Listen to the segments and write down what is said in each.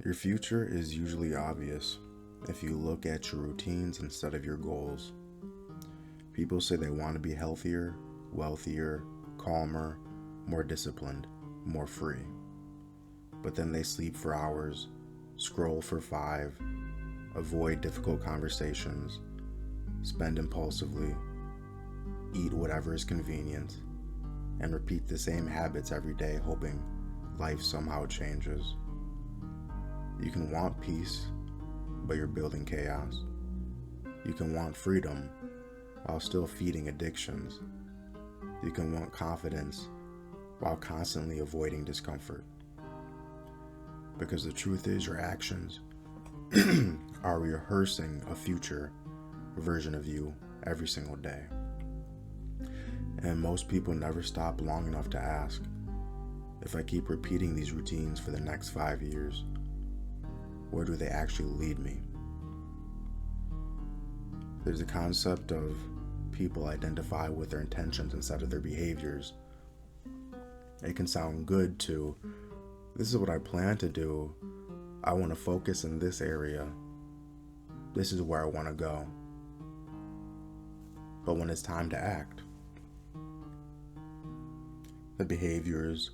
Your future is usually obvious if you look at your routines instead of your goals. People say they want to be healthier, wealthier, calmer, more disciplined, more free. But then they sleep for hours, scroll for 5, avoid difficult conversations, spend impulsively, eat whatever is convenient, and repeat the same habits every day, hoping life somehow changes. You can want peace, but you're building chaos. You can want freedom while still feeding addictions. You can want confidence while constantly avoiding discomfort. Because the truth is, your actions are rehearsing a future version of you every single day. And most people never stop long enough to ask, if I keep repeating these routines for the next 5 years, where do they actually lead me? There's a concept of people identify with their intentions instead of their behaviors. It can sound good to, this is what I plan to do. I want to focus in this area. This is where I want to go. But when it's time to act, the behaviors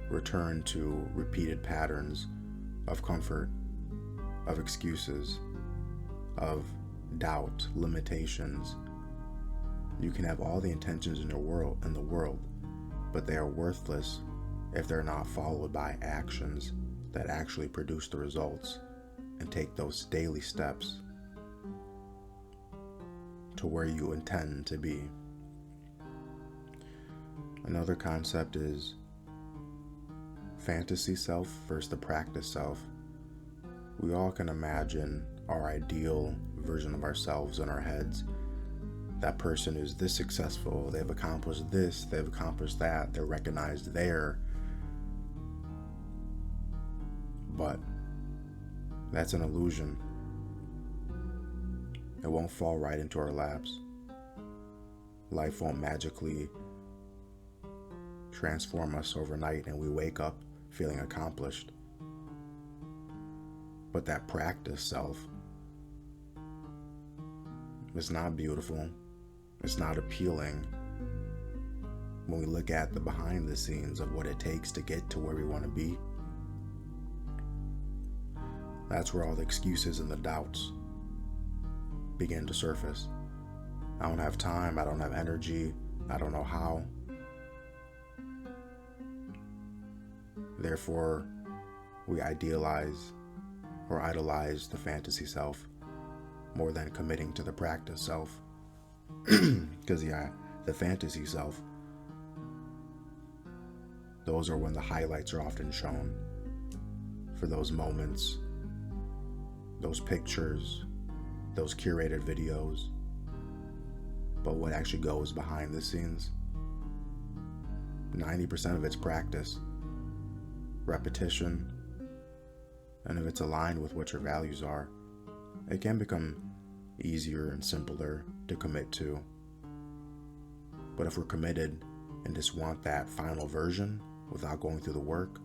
return to repeated patterns of comfort, of excuses, of doubt, limitations. You can have all the intentions in the world, but they are worthless if they're not followed by actions that actually produce the results and take those daily steps to where you intend to be. Another concept is fantasy self versus the practice self. We all can imagine our ideal version of ourselves in our heads. That person is this successful, they've accomplished this, they've accomplished that, they're recognized there. But that's an illusion. It won't fall right into our laps. Life won't magically transform us overnight and we wake up feeling accomplished. But that practice self is not beautiful. It's not appealing when we look at the behind the scenes of what it takes to get to where we want to be. That's where all the excuses and the doubts begin to surface. I don't have time, I don't have energy, I don't know how. Therefore, we idealize or idolize the fantasy self more than committing to the practice self. Because the fantasy self, those are when the highlights are often shown. For those moments, those pictures, those curated videos. But what actually goes behind the scenes, 90% of it's practice, repetition, and if it's aligned with what your values are, it can become easier and simpler to commit to. But if we're committed and just want that final version without going through the work,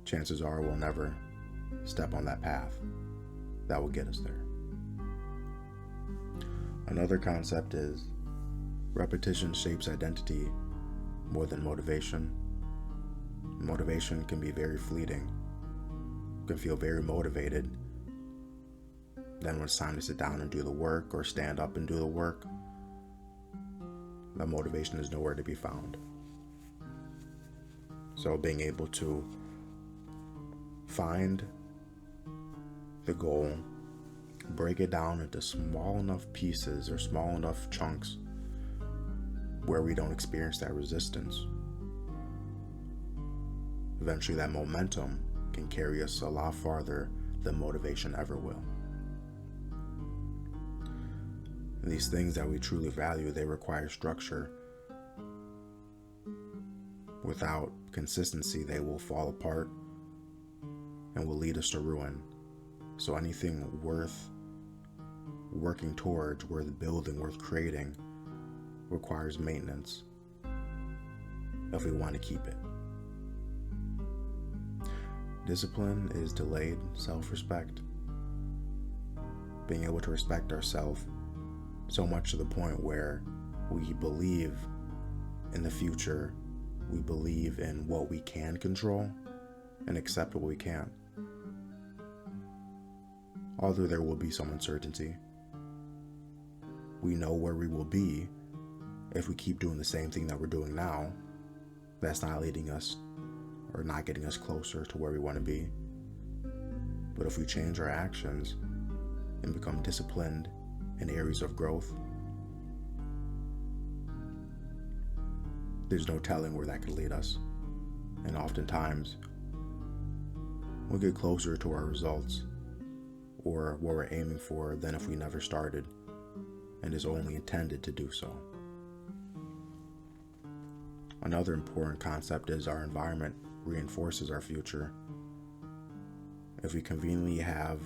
chances are we'll never step on that path that will get us there. Another concept is repetition shapes identity more than motivation. Motivation can be very fleeting. You can feel very motivated. Then when it's time to sit down and do the work or stand up and do the work, the motivation is nowhere to be found. So being able to find the goal, break it down into small enough pieces or small enough chunks where we don't experience that resistance. Eventually that momentum can carry us a lot farther than motivation ever will. And these things that we truly value, they require structure. Without consistency, they will fall apart and will lead us to ruin. So anything worth working towards, worth building, worth creating, requires maintenance if we want to keep it. Discipline is delayed self-respect. Being able to respect ourselves so much to the point where we believe in the future, we believe in what we can control and accept what we can't. Although there will be some uncertainty, we know where we will be if we keep doing the same thing that we're doing now. That's not leading us or not getting us closer to where we want to be. But if we change our actions and become disciplined in areas of growth, there's no telling where that could lead us. And oftentimes, we'll get closer to our results or what we're aiming for than if we never started and is only intended to do so. Another important concept is our environment reinforces our future. If we conveniently have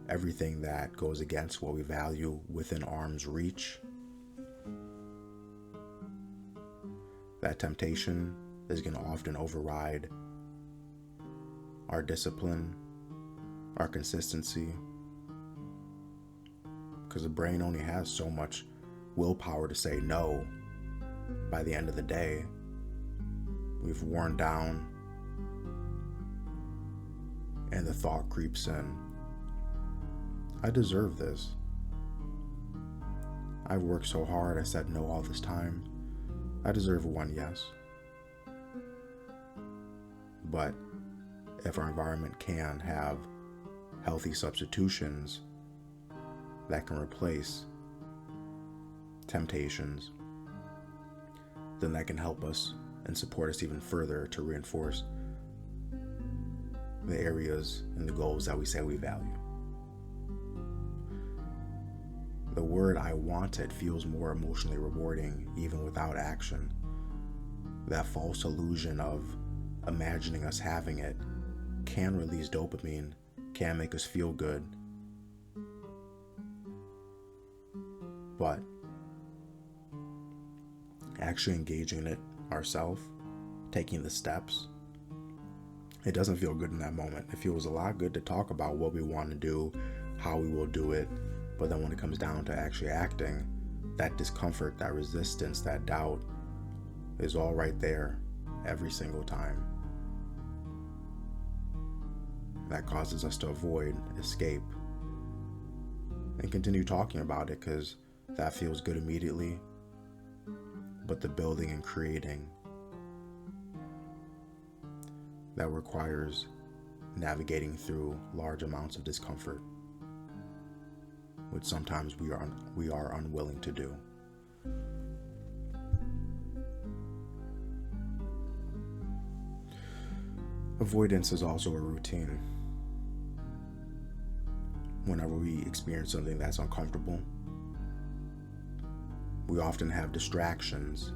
everything that goes against what we value within arm's reach, that temptation is going to often override our discipline, our consistency, because the brain only has so much willpower to say no. By the end of the day, we've worn down, and the thought creeps in, I deserve this. I've worked so hard, I said no all this time. I deserve one yes. But if our environment can have healthy substitutions that can replace temptations, then that can help us and support us even further to reinforce the areas and the goals that we say we value. The word I want it feels more emotionally rewarding even without action. That false illusion of imagining us having it can release dopamine, can make us feel good. But actually engaging in it ourselves, taking the steps, it doesn't feel good in that moment. It feels a lot good to talk about what we want to do, how we will do it, but then when it comes down to actually acting, that discomfort, that resistance, that doubt is all right there every single time. That causes us to avoid, escape, and continue talking about it because that feels good immediately, but the building and creating, that requires navigating through large amounts of discomfort, which sometimes we are unwilling to do. Avoidance is also a routine. Whenever we experience something that's uncomfortable, we often have distractions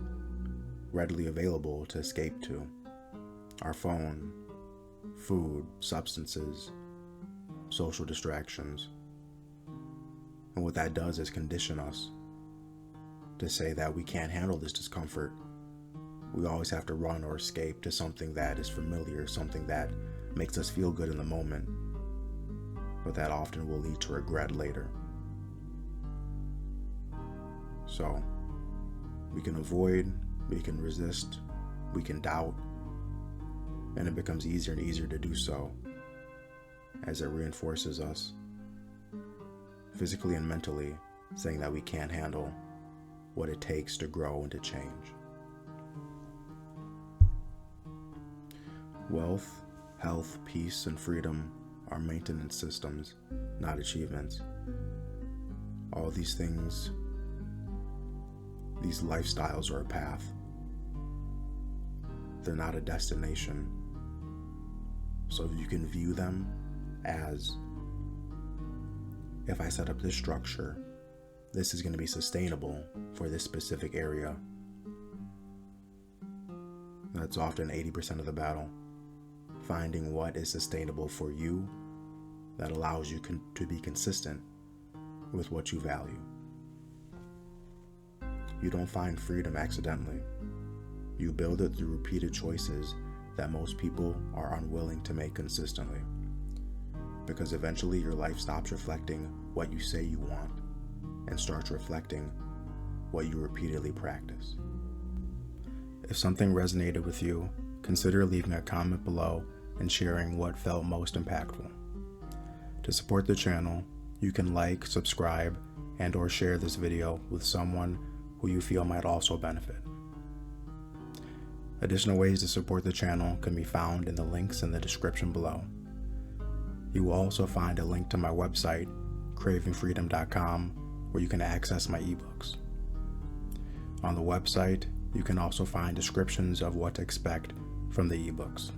readily available to escape to. Our phone, food, substances, social distractions. And what that does is condition us to say that we can't handle this discomfort. We always have to run or escape to something that is familiar, something that makes us feel good in the moment, but that often will lead to regret later. So, we can avoid, we can resist, we can doubt, and it becomes easier and easier to do so as it reinforces us physically and mentally, saying that we can't handle what it takes to grow and to change. Wealth, health, peace, and freedom are maintenance systems, not achievements. All these things, these lifestyles are a path. They're not a destination. So you can view them as, if I set up this structure, this is going to be sustainable for this specific area. That's often 80% of the battle. Finding what is sustainable for you that allows you to be consistent with what you value. You don't find freedom accidentally. You build it through repeated choices that most people are unwilling to make consistently. Because eventually your life stops reflecting what you say you want and starts reflecting what you repeatedly practice. If something resonated with you, consider leaving a comment below and sharing what felt most impactful. To support the channel, you can like, subscribe, and/or share this video with someone who you feel might also benefit. Additional ways to support the channel can be found in the links in the description below. You will also find a link to my website, cravingfreedom.com, where you can access my ebooks. On the website, you can also find descriptions of what to expect from the ebooks.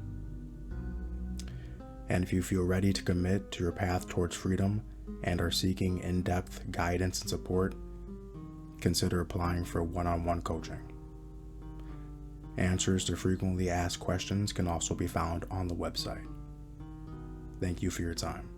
And if you feel ready to commit to your path towards freedom and are seeking in-depth guidance and support, consider applying for one-on-one coaching. Answers to frequently asked questions can also be found on the website. Thank you for your time.